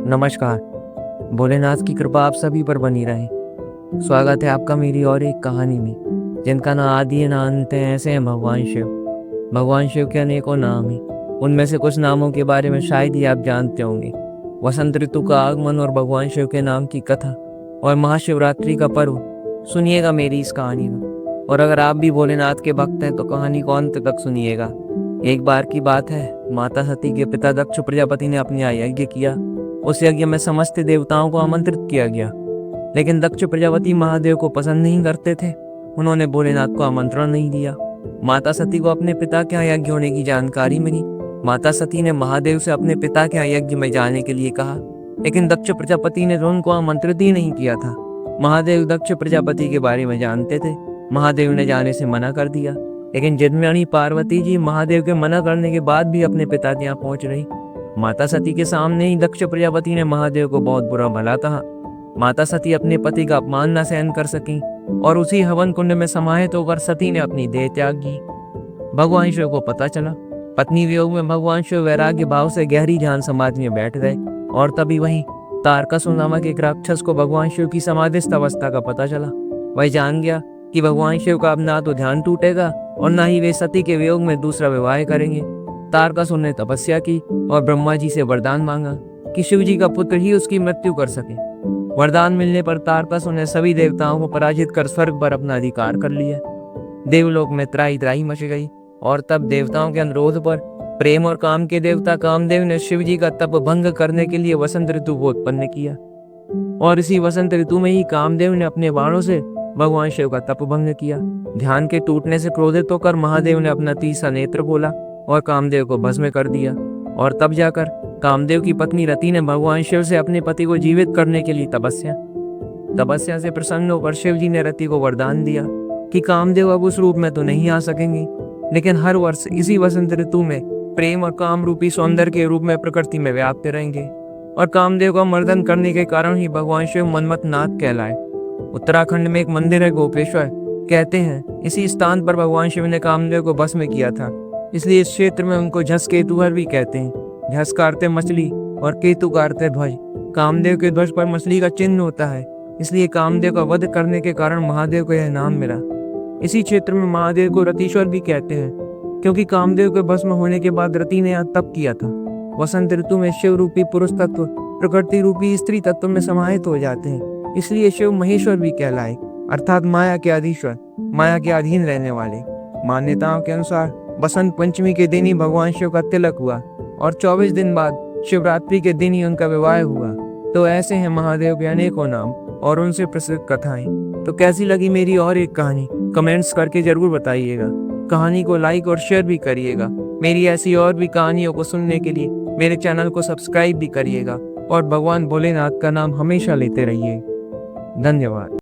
नमस्कार। भोलेनाथ की कृपा आप सभी पर बनी रहे। स्वागत है आपका मेरी और एक कहानी में, जिनका ना आदि है ना अंत है। ऐसे हैं भगवान शिव। भगवान शिव के अनेकों नाम हैं। उनमें से कुछ नामों के बारे में शायद ही आप जानते होंगे। वसंत ऋतु का आगमन और भगवान शिव के नाम की कथा और महाशिवरात्रि का पर्व सुनिएगा मेरी इस कहानी में। और अगर आप भी भोलेनाथ के भक्त हैं तो कहानी को अंत तक सुनिएगा। एक बार की बात है, माता सती के पिता दक्ष प्रजापति ने अपना यज्ञ किया। उस यज्ञ में समस्त देवताओं को आमंत्रित किया गया, लेकिन दक्ष प्रजापति महादेव को पसंद नहीं करते थे। उन्होंने भोलेनाथ को आमंत्रण नहीं दिया। माता सती को अपने पिता के यहाँ यज्ञ होने की जानकारी मिली। माता सती ने महादेव से अपने पिता के यहाँ यज्ञ में जाने के लिए कहा, लेकिन दक्ष प्रजापति ने तो उनको आमंत्रित ही नहीं किया था। महादेव दक्ष प्रजापति के बारे में जानते थे। महादेव ने जाने से मना कर दिया, लेकिन जिनमें पार्वती जी महादेव के मना करने के बाद भी अपने पिता के यहाँ पहुंच रही। माता सती के सामने ही दक्ष प्रजापति ने महादेव को बहुत बुरा भला कहा। माता सती अपने पति का अपमान न सहन कर सकी और उसी हवन कुंड में समाहित होकर सती ने अपनी देह त्याग की। भगवान शिव को पता चला। पत्नी वियोग में भगवान शिव वैराग्य भाव से गहरी ध्यान समाधि में बैठ गए। और तभी वहीं तारकासुर नामक एक राक्षस को भगवान शिव की समाधिस्थ अवस्था का पता चला। वह जान गया कि भगवान शिव का अब ना तो ध्यान टूटेगा और ना ही वे सती के वियोग में दूसरा विवाह करेंगे। तारकासुर ने तपस्या की और ब्रह्मा जी से वरदान मांगा कि शिव जी का पुत्र ही उसकी मृत्यु कर सके। वरदान मिलने पर तारकासुर ने सभी देवताओं को पराजित कर स्वर्ग पर अपना अधिकार कर लिया। देवलोक में त्राही त्राही मच गई और तब देवताओं के अनुरोध पर प्रेम और काम के देवता कामदेव ने शिव जी का तप भंग करने के लिए वसंत ऋतु को उत्पन्न किया। और इसी वसंत ऋतु में ही कामदेव ने अपने बाणों से भगवान शिव का तप भंग किया। ध्यान के टूटने से क्रोधित होकर महादेव ने अपना तीसरा नेत्र खोला और कामदेव को भस्म कर दिया। और तब जाकर कामदेव की पत्नी रति ने भगवान शिव से अपने पति को जीवित करने के लिए तपस्या से प्रसन्न होकर शिव जी ने रति को वरदान दिया कि कामदेव अब उस रूप में तो नहीं आ सकेंगे, लेकिन हर वर्ष इसी वसंत ऋतु में प्रेम और काम रूपी सौंदर्य के रूप में प्रकृति में व्याप्त रहेंगे। और कामदेव का मर्दन करने के कारण ही भगवान शिव मन्मथनाथ कहलाए। उत्तराखंड में एक मंदिर है गोपेश्वर। कहते हैं इसी स्थान पर भगवान शिव ने कामदेव को भस्म किया था, इसलिए इस क्षेत्र में उनको झस केतुहर भी कहते हैं। झस का अर्थ है मछली और केतु का अर्थ है ध्वज। कामदेव के ध्वज पर मछली का चिन्ह होता है, इसलिए कामदेव का वध करने के कारण महादेव को यह नाम मिला। इसी क्षेत्र में महादेव को रतीश्वर भी कहते हैं, क्योंकि कामदेव के भस्म होने के बाद रति ने यहाँ तप किया था। वसंत ऋतु में शिव रूपी पुरुष तत्व प्रकृति रूपी स्त्री तत्व में समाहित हो जाते हैं, इसलिए शिव महेश्वर भी कहलाए, अर्थात माया के अधीश्वर, माया के अधीन रहने वाले। मान्यताओं के अनुसार बसंत पंचमी के दिन ही भगवान शिव का तिलक हुआ और 24 दिन बाद शिवरात्रि के दिन ही उनका विवाह हुआ। तो ऐसे हैं महादेव के अनेकों नाम और उनसे प्रसिद्ध कथाएं। तो कैसी लगी मेरी और एक कहानी कमेंट्स करके जरूर बताइएगा। कहानी को लाइक और शेयर भी करिएगा। मेरी ऐसी और भी कहानियों को सुनने के लिए मेरे चैनल को सब्सक्राइब भी करिएगा और भगवान भोलेनाथ का नाम हमेशा लेते रहिए। धन्यवाद।